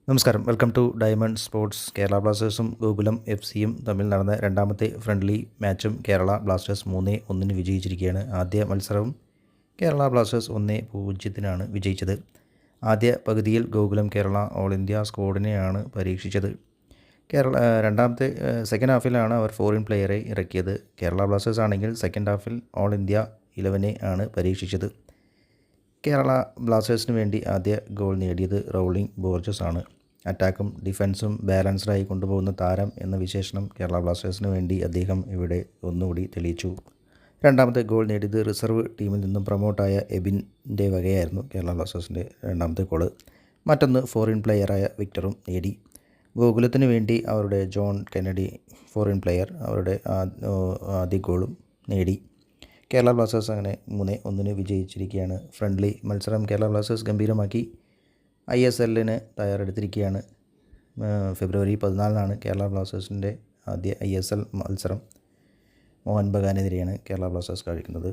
നമസ്കാരം. Welcome to diamond sports. Kerala ബ്ലാസ്റ്റേഴ്സും ഗോകുലം FC-യും തമ്മിൽ നടന്ന രണ്ടാമത്തെ ഫ്രണ്ട്ലി മാച്ചും കേരള ബ്ലാസ്റ്റേഴ്സ് 3-1 വിജയിച്ചിരിക്കുകയാണ്. ആദ്യ മത്സരവും കേരള ബ്ലാസ്റ്റേഴ്സ് 1-0 വിജയിച്ചത്. ആദ്യ പകുതിയിൽ ഗോകുലം കേരള ഓൾ ഇന്ത്യ സ്ക്വാഡിനെയാണ് പരീക്ഷിച്ചത്. രണ്ടാമത്തെ സെക്കൻഡ് ഹാഫിലാണ് അവർ ഫോറിൻ പ്ലെയറെ ഇറക്കിയത്. കേരള ബ്ലാസ്റ്റേഴ്സ് ആണെങ്കിൽ സെക്കൻഡ് ഹാഫിൽ ഓൾ ഇന്ത്യ 11 ആണ് പരീക്ഷിച്ചത്. കേരള ബ്ലാസ്റ്റേഴ്സിന് വേണ്ടി ആദ്യ ഗോൾ നേടിയത് റൗളിംഗ് ബോർജസ് ആണ്. അറ്റാക്കും ഡിഫൻസും ബാലൻസ്ഡായി കൊണ്ടുപോകുന്ന താരം എന്ന വിശേഷണം കേരള ബ്ലാസ്റ്റേഴ്സിന് വേണ്ടി അദ്ദേഹം ഇവിടെ ഒന്നുകൂടി തെളിയിച്ചു. രണ്ടാമത്തെ ഗോൾ നേടിയത് റിസർവ് ടീമിൽ നിന്നും പ്രൊമോട്ടായ എബിൻ്റെ വകയായിരുന്നു. കേരള ബ്ലാസ്റ്റേഴ്സിൻ്റെ രണ്ടാമത്തെ ഗോള്. മറ്റൊന്ന് ഫോറിൻ പ്ലെയറായ വിക്ടറും നേടി. ഗോകുലത്തിന് വേണ്ടി അവരുടെ ജോൺ കെന്നഡി ഫോറിൻ പ്ലെയർ അവരുടെ ആദ്യ ഗോളും നേടി. കേരള ബ്ലാസ്റ്റേഴ്സ് അങ്ങനെ 3-1 വിജയിച്ചിരിക്കുകയാണ്. ഫ്രണ്ട്ലി മത്സരം കേരള ബ്ലാസ്റ്റേഴ്സ് ഗംഭീരമാക്കി ISLന് തയ്യാറെടുത്തിരിക്കുകയാണ്. ഫെബ്രുവരി 14 കേരള ബ്ലാസ്റ്റേഴ്സിൻ്റെ ആദ്യ ISL മത്സരം. മോഹൻ ബഗാനെതിരെയാണ് കേരള ബ്ലാസ്റ്റേഴ്സ് കളിക്കുന്നത്.